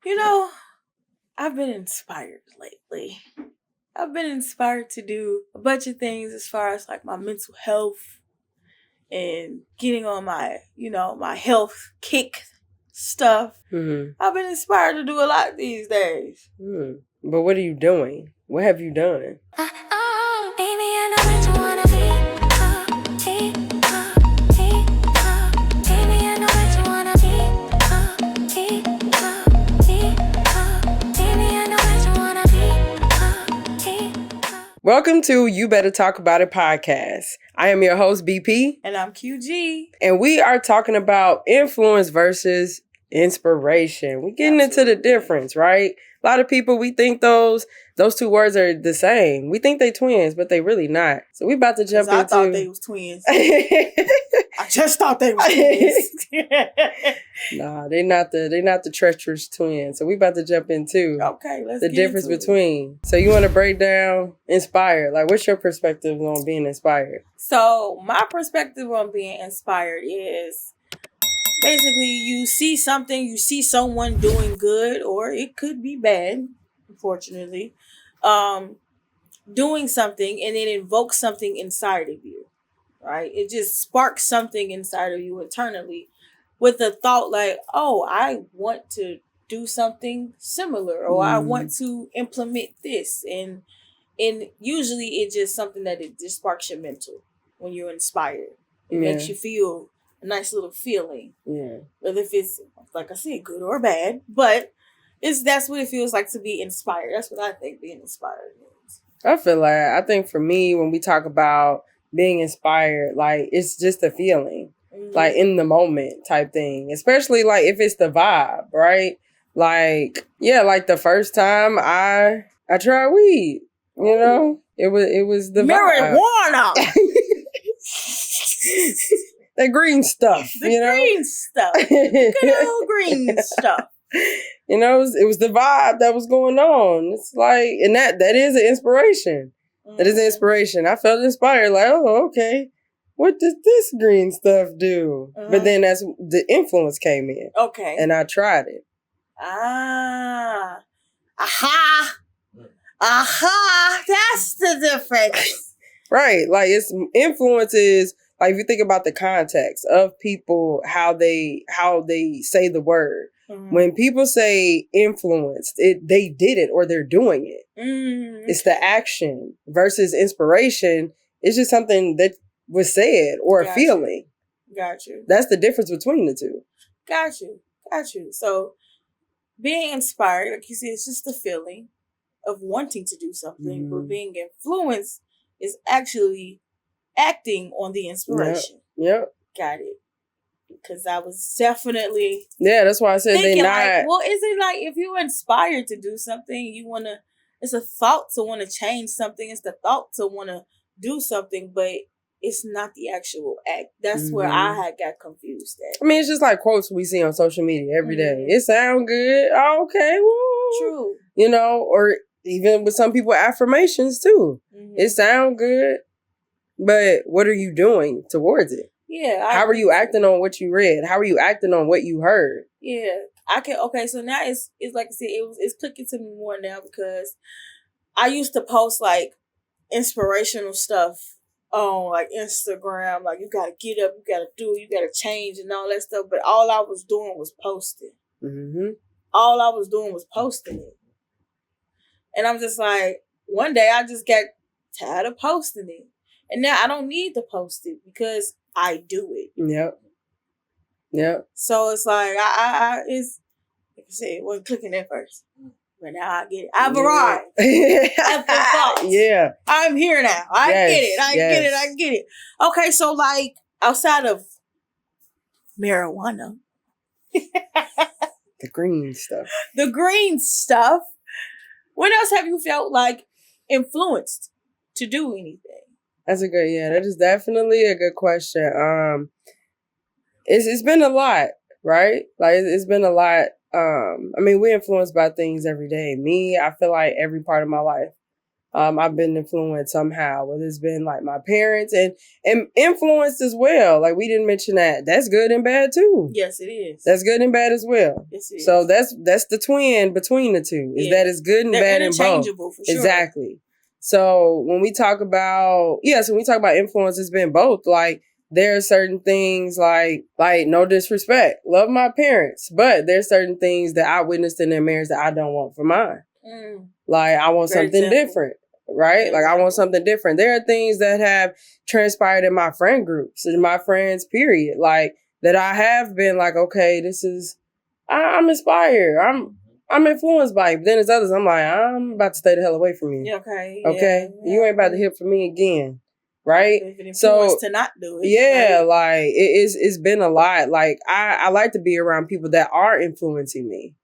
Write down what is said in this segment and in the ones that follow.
You know, I've been inspired lately. I've been inspired to do a bunch of things as far as like my mental health and getting on my health kick stuff. Mm-hmm. I've been inspired to do a lot these days. But what are you doing? What have you done? Baby, I know that you wanna be. Baby, I know that you wanna be. Baby, I know that you wanna be. Welcome to You Better Talk About It podcast. I am your host, BP. And I'm QG. And we are talking about influence versus inspiration. We're getting into the difference, right? A lot of people, we think those two words are the same. We think they twins, but they really not. So we about to jump into... I thought they was twins. I just thought they was twins. Nah, they're not the treacherous twins. So we about to jump into the difference between. So you want to break down inspired? Like, what's your perspective on being inspired? So my perspective on being inspired is basically you see something, you see someone doing good, or it could be bad, unfortunately, doing something, and it invokes something inside of you, right? It just sparks something inside of you internally with the thought like, oh, I want to do something similar, or I want to implement this. And usually it's just something that it just sparks your mental when you're inspired. It makes you feel a nice little feeling. Yeah. Whether if it's, like I said, good or bad. But that's what it feels like to be inspired. That's what I think being inspired means. I think for me, when we talk about being inspired, like, it's just a feeling. Mm-hmm. Like, in the moment type thing. Especially, like, if it's the vibe, right? Like, yeah, like the first time I tried weed, you know? It was the marijuana. That green stuff, green stuff. Good old green stuff. You know, it was the vibe that was going on. It's like, and that is an inspiration. Mm-hmm. That is an inspiration. I felt inspired, like, oh, okay. What does this green stuff do? Mm-hmm. But then that's the influence came in. Okay. And I tried it. Aha. That's the difference. Right. Like, it's influences. Like, if you think about the context of people, how they say the word. Mm-hmm. When people say influenced, they did it or they're doing it. Mm-hmm. It's the action versus inspiration. It's just something that was said or a feeling. Got you. That's the difference between the two. Got you. So being inspired, like you said, it's just the feeling of wanting to do something. Mm-hmm. But being influenced is actually acting on the inspiration. Yep. Got it. Because I was definitely... Yeah, that's why I said they not... Like, well, is it like if you're inspired to do something, you want to... It's a thought to want to change something. It's the thought to want to do something, but it's not the actual act. That's where I had got confused at. I mean, it's just like quotes we see on social media every day. It sound good. Oh, okay, woo. True. You know, or even with some people, affirmations too. Mm-hmm. It sound good. But what are you doing towards it? Yeah. How are you acting on what you read? How are you acting on what you heard? Yeah. Okay, so now it's like I said, it's clicking to me more now because I used to post like inspirational stuff on like Instagram. Like, you gotta get up, you gotta do it, you gotta change and all that stuff. But all I was doing was posting. Mm-hmm. All I was doing was posting it. And I'm just like, one day I just got tired of posting it. And now I don't need to post it because I do it. Yep. So it's like it's like I said, it wasn't clicking at first. But now I get it. I've arrived. I've been thoughts. Yeah. I'm here now. I get it. I get it. Okay, so like outside of marijuana. The green stuff. When else have you felt like influenced to do anything? That is definitely a good question. It's been a lot, right? Like, it's been a lot. I mean, we're influenced by things every day. Me, I feel like every part of my life, I've been influenced somehow, whether it's been like my parents and influenced as well. Like we didn't mention that. That's good and bad too. Yes, it is. That's good and bad as well. Yes, it is. So that's the twin between the two. Is that it's good and They're bad in both. interchangeable for sure. Exactly. So when we talk about influence, it's been both. Like there are certain things like no disrespect, love my parents, but there's certain things that I witnessed in their marriage that I don't want for mine. Like I want something different, right? Like I want something different. There are things that have transpired in my friend groups, in my friends, period. Like that I have been like, okay, this is, I'm inspired. I'm influenced by it. But then there's others, I'm like, I'm about to stay the hell away from you. Okay. Okay? Yeah. You ain't about to hit for me again. Right? So to not do it. Yeah, like it's been a lot. Like I like to be around people that are influencing me.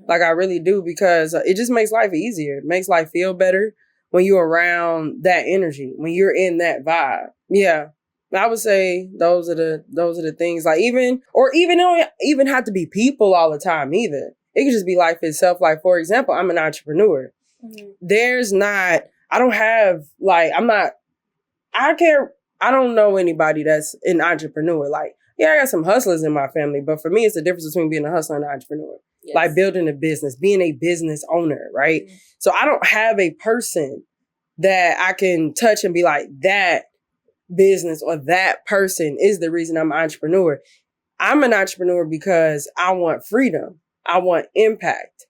Like I really do, because it just makes life easier. It makes life feel better when you're around that energy, when you're in that vibe. Yeah. I would say those are the things. Like even don't even have to be people all the time either. It could just be life itself. Like for example, I'm an entrepreneur. I don't know anybody that's an entrepreneur. Like, yeah, I got some hustlers in my family, but for me, it's the difference between being a hustler and an entrepreneur. Yes. Like building a business, being a business owner, right? So I don't have a person that I can touch and be like, that business or that person is the reason I'm an entrepreneur. I'm an entrepreneur because I want freedom. I want impact.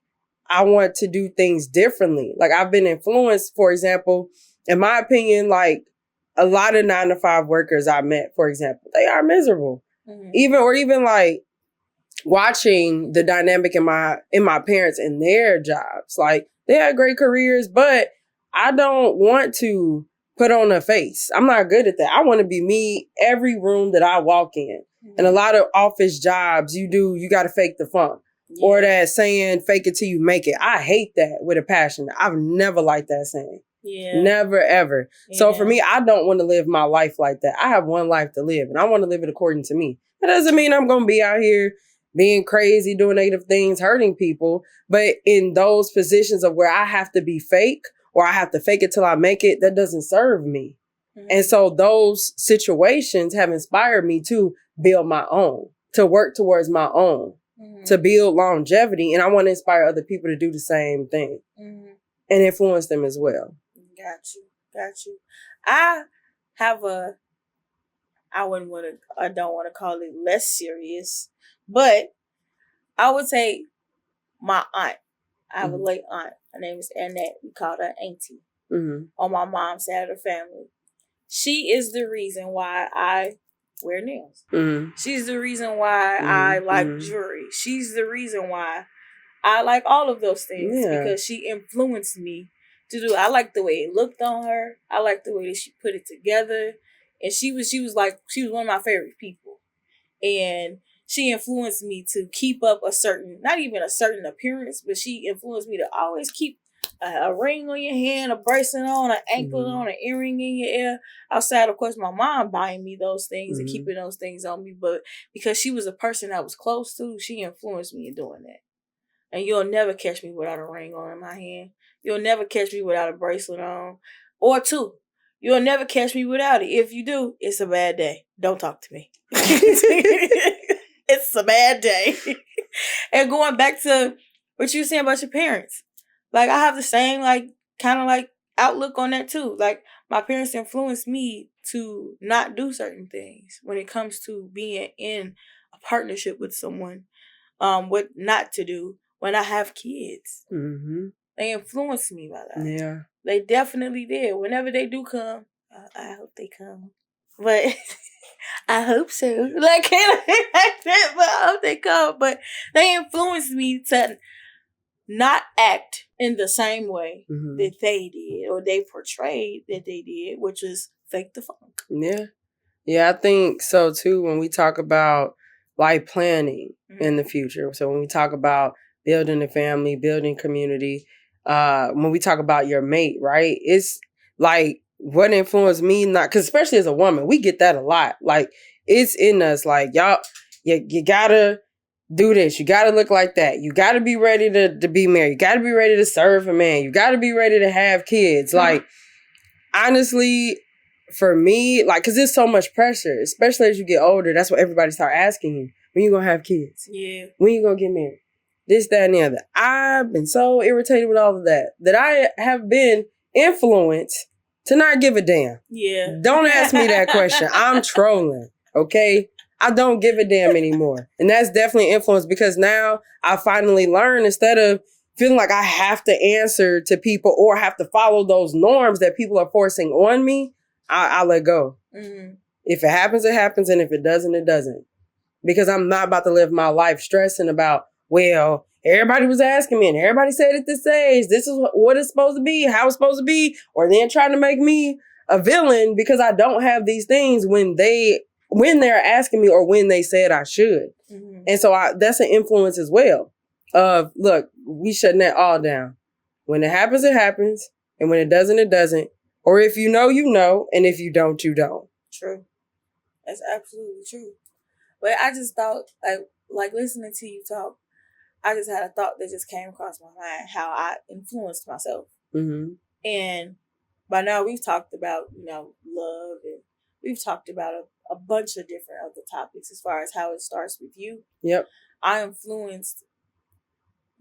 I want to do things differently. Like I've been influenced, for example, in my opinion, like a lot of 9-to-5 workers I met, for example, they are miserable. Even like watching the dynamic in my parents and their jobs. Like they had great careers, but I don't want to put on a face. I'm not good at that. I want to be me every room that I walk in. And a lot of office jobs, you got to fake the funk. Yeah. Or that saying, fake it till you make it. I hate that with a passion. I've never liked that saying. Yeah. Never, ever. Yeah. So for me, I don't want to live my life like that. I have one life to live, and I want to live it according to me. That doesn't mean I'm going to be out here being crazy, doing negative things, hurting people. But in those positions of where I have to be fake, or I have to fake it till I make it, that doesn't serve me. And so those situations have inspired me to build my own, to work towards my own, to build longevity. And I want to inspire other people to do the same thing and influence them as well. Got you. I don't want to call it less serious, but I would say my aunt. I have a late aunt. Her name is Annette. We called her Auntie on my mom's side of the family. She is the reason why I wear nails. She's the reason why I like jewelry. She's the reason why I like all of those things because she influenced me to do. I like the way it looked on her. I like the way that she put it together. And she was one of my favorite people. And she influenced me to keep up not even a certain appearance, but she influenced me to always keep a ring on your hand, a bracelet on, an anklet on, an earring in your ear. Outside, of course, my mom buying me those things and keeping those things on me. But because she was a person I was close to, she influenced me in doing that. And you'll never catch me without a ring on in my hand. You'll never catch me without a bracelet on. Or two. You'll never catch me without it. If you do, it's a bad day. Don't talk to me. It's a bad day. And going back to what you were saying about your parents. Like, I have the same, kind of outlook on that, too. Like, my parents influenced me to not do certain things when it comes to being in a partnership with someone. What not to do when I have kids. They influenced me by that. Yeah. They definitely did. Whenever they do come, I hope they come. But I hope so. But I hope they come. But they influenced me to not act in the same way that they did, or they portrayed that they did, which is fake the funk. Yeah. Yeah, I think so too when we talk about planning in the future. So when we talk about building a family, building community, when we talk about your mate, right? It's like what influenced me, because especially as a woman, we get that a lot. Like it's in us, like y'all, you gotta do this. You got to look like that. You got to be ready to be married. You got to be ready to serve a man. You got to be ready to have kids. Like, honestly, for me, like, because there's so much pressure, especially as you get older. That's what everybody start asking you. When you going to have kids? Yeah. When you going to get married? This, that, and the other. I've been so irritated with all of that I have been influenced to not give a damn. Yeah. Don't ask me that question. I'm trolling, okay? I don't give a damn anymore. And that's definitely influence because now I finally learn instead of feeling like I have to answer to people or have to follow those norms that people are forcing on me, I let go. Mm-hmm. If it happens, it happens. And if it doesn't, it doesn't. Because I'm not about to live my life stressing about, well, everybody was asking me and everybody said at this age, this is what it's supposed to be, how it's supposed to be, or then trying to make me a villain because I don't have these things when they're asking me or when they said I should. Mm-hmm. And so that's an influence as well of, look, we shutting that all down. When it happens, it happens. And when it doesn't, it doesn't. Or if you know, you know. And if you don't, you don't. True. That's absolutely true. But I just thought, like listening to you talk, I just had a thought that just came across my mind, how I influenced myself. Mm-hmm. And by now we've talked about, love, and we've talked about a bunch of different other topics as far as how it starts with you. Yep. I influenced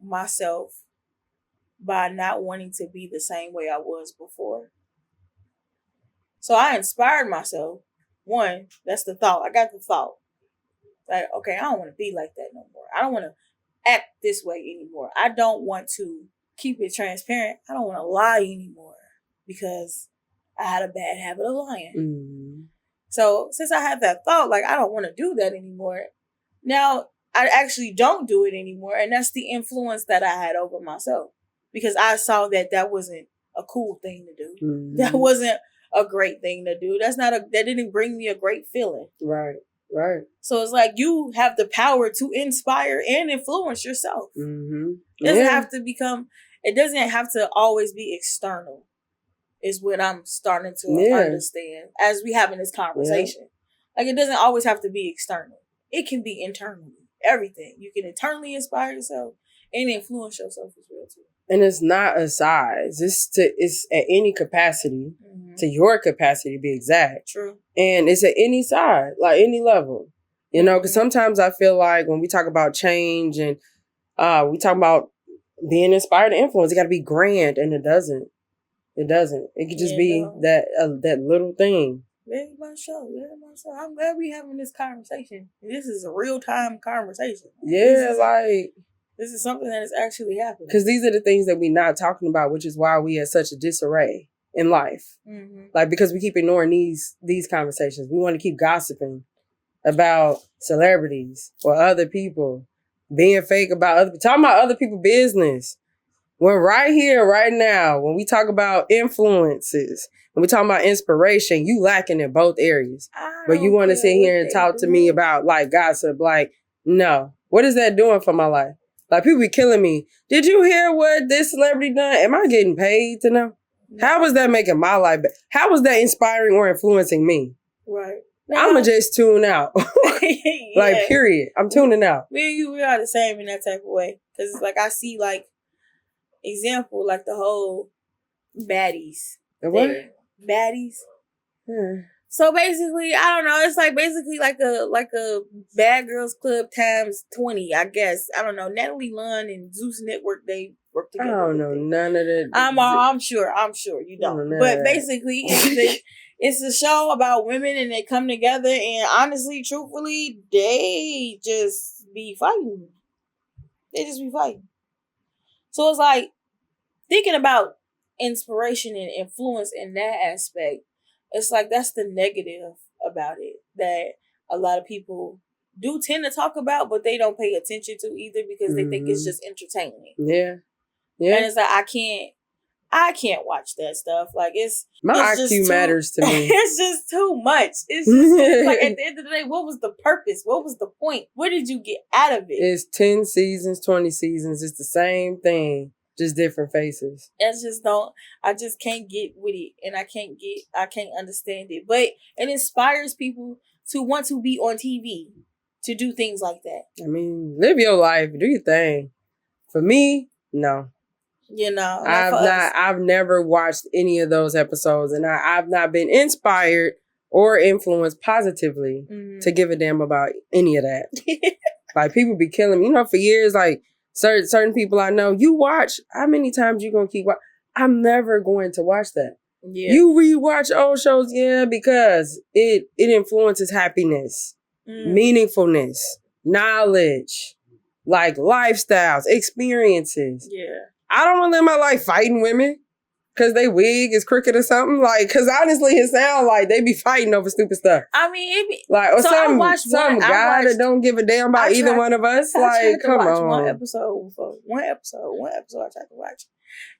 myself by not wanting to be the same way I was before. So I inspired myself. One, that's the thought. I got the thought. Like, okay, I don't want to be like that no more. I don't want to act this way anymore. I don't want to keep it transparent. I don't want to lie anymore because I had a bad habit of lying. Mm-hmm. So since I had that thought, like, I don't want to do that anymore. Now I actually don't do it anymore. And that's the influence that I had over myself because I saw that wasn't a cool thing to do. Mm-hmm. That wasn't a great thing to do. That didn't bring me a great feeling. Right. Right. So it's like you have the power to inspire and influence yourself. Mm-hmm. It doesn't have to always be external, is what I'm starting to understand as we having this conversation. Yeah. Like, it doesn't always have to be external. It can be internally. Everything. You can internally inspire yourself and influence yourself as well too. And it's not a size. It's at any capacity, mm-hmm. to your capacity to be exact. True. And it's at any side, like any level. Because sometimes I feel like when we talk about change and we talk about being inspired and influence, it got to be grand, and it doesn't. It doesn't. It could just be that little thing. Very much so. I'm glad we having this conversation. This is a real-time conversation. Yeah, this is something that is actually happening. Because these are the things that we're not talking about, which is why we at such a disarray in life. Mm-hmm. Like, because we keep ignoring these conversations. We want to keep gossiping about celebrities or other people, being fake about talking about other people's business. When right here, right now, when we talk about influences, when we talk about inspiration, you lacking in both areas. But you want to sit here and talk to me about, like, gossip. Like, no. What is that doing for my life? Like, people be killing me. Did you hear what this celebrity done? Am I getting paid to know? No. How was that making my life better? How was that inspiring or influencing me? Right. I'm going to just tune out. Like, period. I'm tuning out. We are the same in that type of way. Because it's like, I see, like, example, like the whole baddies. The what? Baddies. So basically, I don't know. It's like basically like a Bad Girls Club times 20, I guess. I don't know. Natalie Lunn and Zeus Network, they work together. I don't know none of that. I'm sure you don't. But basically, it's a show about women and they come together and honestly, truthfully, they just be fighting. They just be fighting. So it's like thinking about inspiration and influence in that aspect. It's like that's the negative about it that a lot of people do tend to talk about, but they don't pay attention to either because they think it's just entertainment. Yeah. And it's like I can't watch that stuff. Like my IQ matters to me. It's just too much. It's just like at the end of the day, what was the purpose? What was the point? What did you get out of it? It's 10 seasons, 20 seasons. It's the same thing. Just different faces. I just can't get with it, and I can't understand it. But it inspires people to want to be on TV. to do things like that. I mean, live your life, do your thing. For me, no. You know, not for us. I've never watched any of those episodes, and I've not been inspired or influenced positively to give a damn about any of that. Like, people be killing me. You know, for years, like, certain people I know, you watch, how many times you gonna keep watching? I'm never going to watch that. Yeah. You rewatch old shows, yeah, because it influences happiness, meaningfulness, knowledge, like lifestyles, experiences. Yeah. I don't want to live my life fighting women because they wig is crooked or something. Like, because honestly, it sounds like they be fighting over stupid stuff. I mean, it be, like, or so some guy that don't give a damn about either one of us. Like, come on. One episode I tried to watch.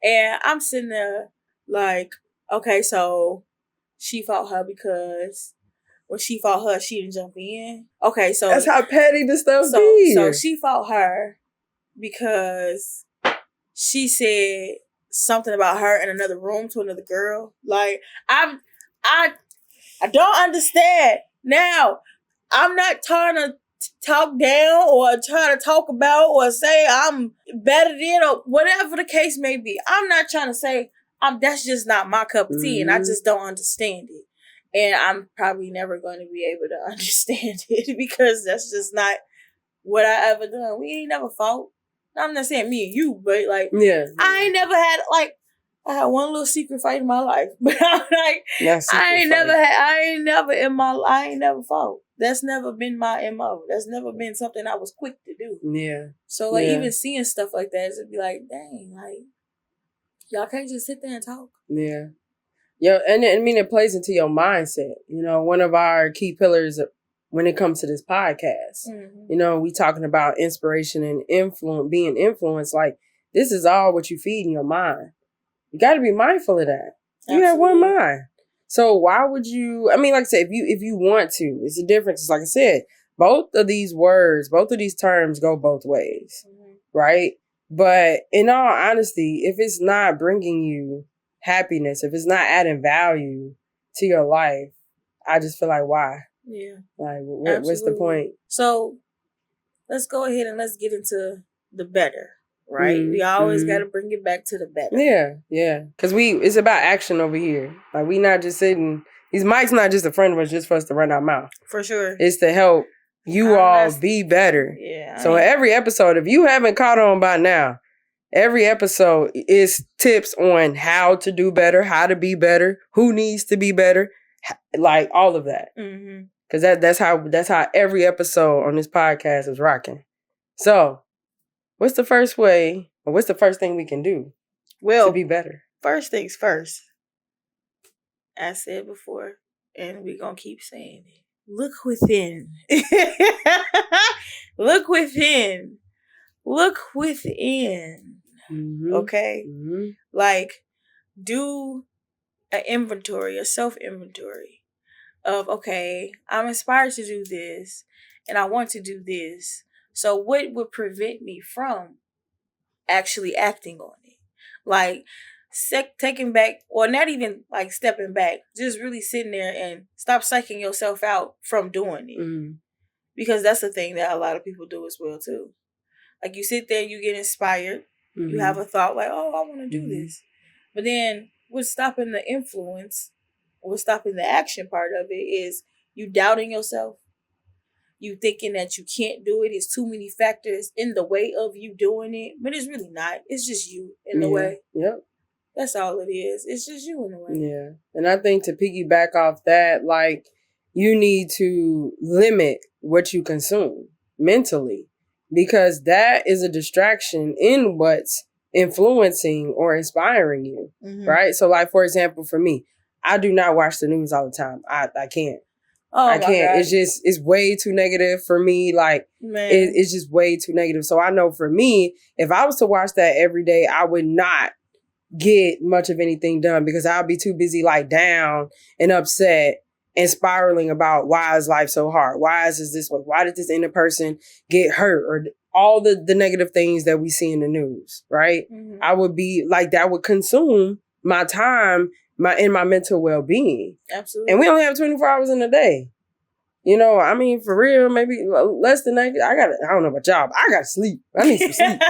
And I'm sitting there like, okay, so she fought her because when she fought her, she didn't jump in. Okay, so that's how petty the stuff be. So she fought her because she said something about her in another room to another girl. Like, I don't understand. Now, I'm not trying to talk down or try to talk about or say I'm better than or whatever the case may be. I'm not trying to say that's just not my cup of tea, and I just don't understand it. And I'm probably never going to be able to understand it because that's just not what I ever done. We ain't never fought. I'm not saying me and you, but like, yeah, I ain't never had, like, I had one little secret fight in my life, but I'm like, I ain't never fought. That's never been my MO. That's never been something I was quick to do. Yeah. So like, even seeing stuff like that, it'd be like, dang, like, y'all can't just sit there and talk. Yeah. Yeah, and I mean, it plays into your mindset. You know, one of our key pillars when it comes to this podcast, you know, we talking about inspiration and being influenced. Like, this is all what you feed in your mind. You got to be mindful of that. Absolutely. You have one mind. So why would you, I mean, like I said, if you want to, it's a difference. Like I said, both of these words, both of these terms go both ways, right? But in all honesty, if it's not bringing you happiness, if it's not adding value to your life, I just feel like, why? Yeah. Like, what's the point? So let's go ahead and let's get into the better, right? We always got to bring it back to the better. Yeah, yeah. Because it's about action over here. Like, we not just sitting, these mics not just in front of us just for us to run our mouth. For sure. It's to help you all be better. Yeah. So every episode, if you haven't caught on by now, every episode is tips on how to do better, how to be better, who needs to be better, like all of that. Because that's how every episode on this podcast is rocking. So, what's the first way, or what's the first thing we can do to be better? First things first. I said before, and we're going to keep saying it. Look within. Look within. Look within. Okay? Like, do an inventory, a self-inventory of, okay, I'm inspired to do this, and I want to do this. So what would prevent me from actually acting on it? Like, taking back, or not even like stepping back, just really sitting there and stop psyching yourself out from doing it. Because that's the thing that a lot of people do as well too. Like, you sit there, you get inspired, you have a thought like, oh, I want to do this. But then what's stopping the influence, what's stopping the action part of it is you doubting yourself. You thinking that you can't do it. It's too many factors in the way of you doing it. But it's really not. It's just you in the way. Yep. That's all it is. It's just you in the way. Yeah. And I think to piggyback off that, like, you need to limit what you consume mentally, because that is a distraction in what's influencing or inspiring you, right? So, like, for example, for me, I do not watch the news all the time. I can't. I can't. God. It's way too negative for me. Like, it's just way too negative. So I know for me, if I was to watch that every day, I would not get much of anything done, because I'll be too busy, like, down and upset and spiraling about, why is life so hard? Why is this way? Why did this inner person get hurt? Or all the negative things that we see in the news, right? I would be like, that would consume my time, my mental well-being. Absolutely. And we only have 24 hours in a day. You know, I mean, for real, maybe less than that. I don't know about y'all, but I gotta sleep. I need some sleep.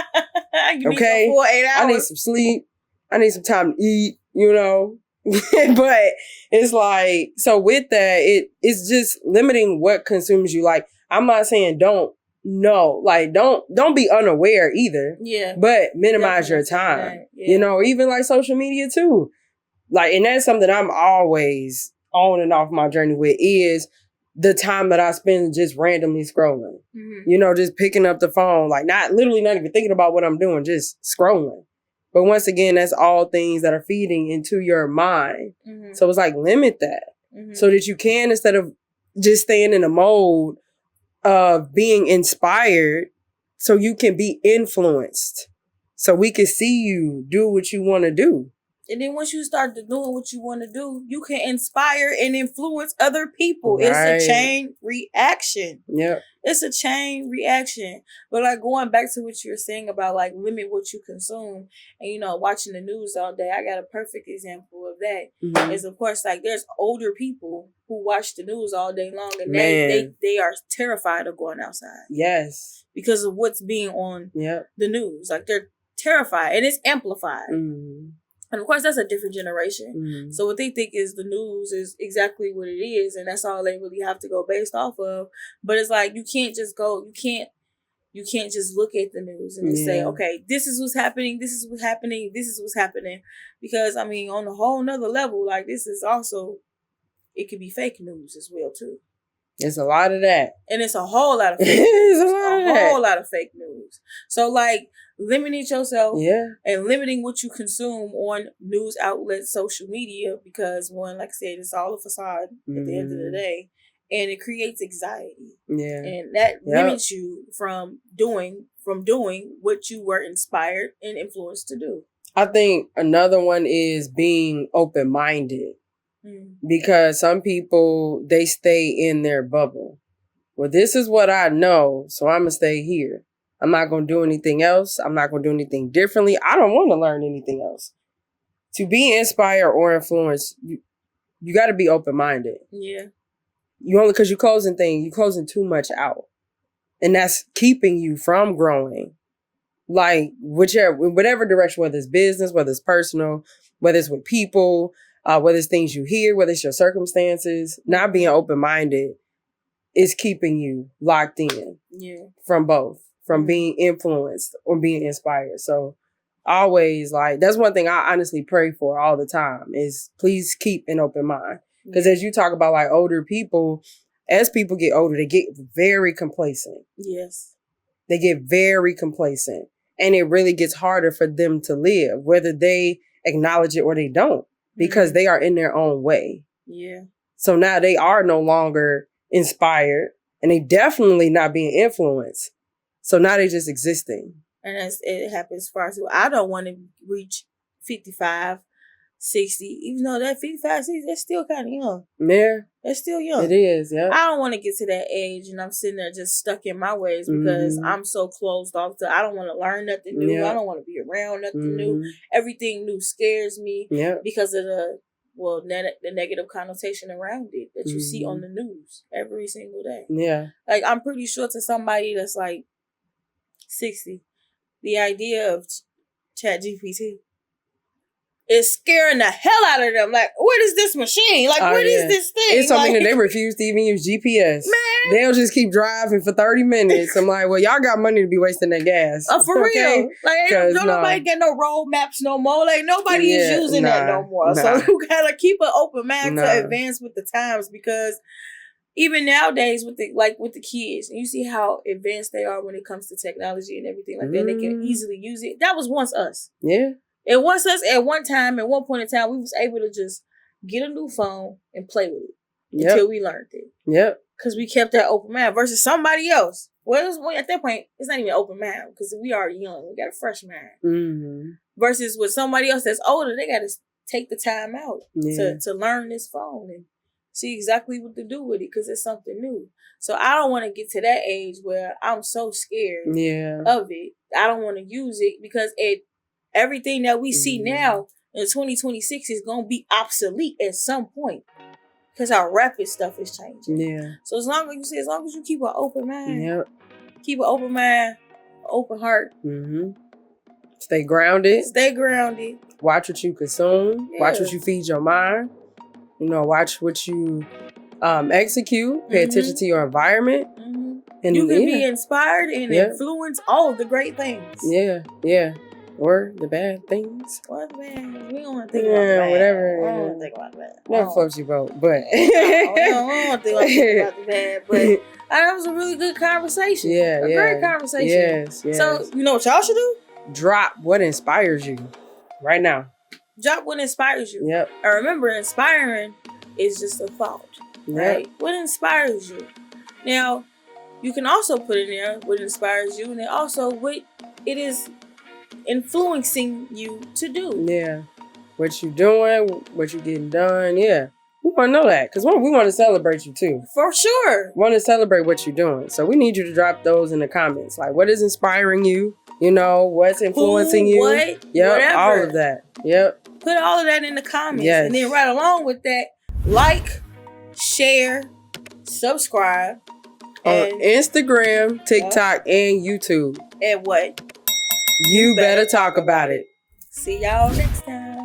You need Okay? some 4 8 hours. I need some sleep. I need some time to eat, you know. But it's like, so with that, it's just limiting what consumes you. Like, I'm not saying don't be unaware either. Yeah. But minimize your Definitely time. Yeah. You know, even like social media too. Like, and that's something I'm always on and off my journey with is the time that I spend just randomly scrolling. Mm-hmm. You know, just picking up the phone, like not even thinking about what I'm doing, just scrolling. But once again, that's all things that are feeding into your mind. Mm-hmm. So it's like limit that so that you can, instead of just staying in a mode of being inspired, so you can be influenced. So we can see you do what you want to do. And then once you start doing what you want to do, you can inspire and influence other people. Right. It's a chain reaction. Yep. It's a chain reaction. But like going back to what you were saying about like limit what you consume and, you know, watching the news all day. I got a perfect example of that. Mm-hmm. Is of course like there's older people who watch the news all day long and they are terrified of going outside. Yes. Because of what's being on the news. Like they're terrified and it's amplified. Mm-hmm. And of course, that's a different generation. Mm-hmm. So what they think is the news is exactly what it is, and that's all they really have to go based off of. But it's like you can't just just look at the news and just say, okay, this is what's happening, this is what's happening, this is what's happening. Because I mean, on a whole nother level, like this is also, it could be fake news as well too. It's a lot of that. And it's a whole lot of fake news. It's a whole lot of fake news. So like limiting yourself and limiting what you consume on news outlets, social media, because one, like I said, it's all a facade at the end of the day. And it creates anxiety. Yeah. And that limits you from doing what you were inspired and influenced to do. I think another one is being open-minded. Because some people, they stay in their bubble. Well, this is what I know, so I'm going to stay here. I'm not going to do anything else. I'm not going to do anything differently. I don't want to learn anything else. To be inspired or influenced, you got to be open-minded. Yeah. Because you're closing too much out. And that's keeping you from growing. Like, whatever direction, whether it's business, whether it's personal, whether it's with people, whether it's things you hear, whether it's your circumstances, not being open-minded is keeping you locked in from both, from being influenced or being inspired. So always, like, that's one thing I honestly pray for all the time is please keep an open mind. Because as you talk about like older people, as people get older, they get very complacent. Yes. They get very complacent. And it really gets harder for them to live, whether they acknowledge it or they don't. Because they are in their own way. Yeah. So now they are no longer inspired and they definitely not being influenced. So now they're just existing. And it happens far too. I don't want to reach 55, 60, even though that 55, 60, that's still kind of young. Yeah. That's still young. It is, yeah. I don't want to get to that age and I'm sitting there just stuck in my ways because I'm so closed off to, I don't want to learn nothing new. Yeah. I don't want to be around nothing new. Everything new scares me because of the negative connotation around it that you see on the news every single day. Yeah. Like, I'm pretty sure to somebody that's like 60, the idea of ChatGPT is scaring the hell out of them. Like, what is this machine? Like, what is this thing? It's something that they refuse to even use GPS. Man. They'll just keep driving for 30 minutes. I'm like, well, y'all got money to be wasting that gas. For real. Like, nobody get no road maps no more. Like, nobody is using that no more. So you gotta keep an open mind to advance with the times because even nowadays with the kids, and you see how advanced they are when it comes to technology and everything like that, they can easily use it. That was once us. Yeah. It was us at one point in time, we was able to just get a new phone and play with it until we learned it. Yep. Because we kept that open mind versus somebody else. Well, at that point, it's not even open mind because we already young. We got a fresh mind. Mm-hmm. Versus with somebody else that's older, they got to take the time out to learn this phone and see exactly what to do with it because it's something new. So I don't want to get to that age where I'm so scared of it. I don't want to use it because everything that we see now in 2026 is going to be obsolete at some point. because how rapid stuff is changing. Yeah. So as long as you keep an open mind, Yep. keep an open mind, open heart. Mm-hmm. Stay grounded. Stay grounded. Watch what you consume. Yeah. Watch what you feed your mind. Watch what you execute. Pay attention to your environment. Mm-hmm. And you can be inspired and influence all the great things. Yeah, yeah. Or the bad things. Or the bad. We don't want to think about the bad. Whatever. I don't want to think about that. Never floats your boat, but. I don't want to think about the bad, but that was a really good conversation. Yeah, a great conversation. Yes. So, you know what y'all should do? Drop what inspires you right now. Drop what inspires you. Yep. And remember, inspiring is just a thought, right? What inspires you? Now, you can also put in there what inspires you, and then also what it is influencing you to do. Yeah. What you doing, what you getting done, yeah. We want to know that, because we want to celebrate you too. For sure. We want to celebrate what you're doing. So we need you to drop those in the comments. Like, what is inspiring you? What's influencing you? What? Yep, Whatever. all of that. Yep. Put all of that in the comments. Yes. And then right along with that, like, share, subscribe. On Instagram, TikTok, and YouTube. And what? You better talk about it. See y'all next time.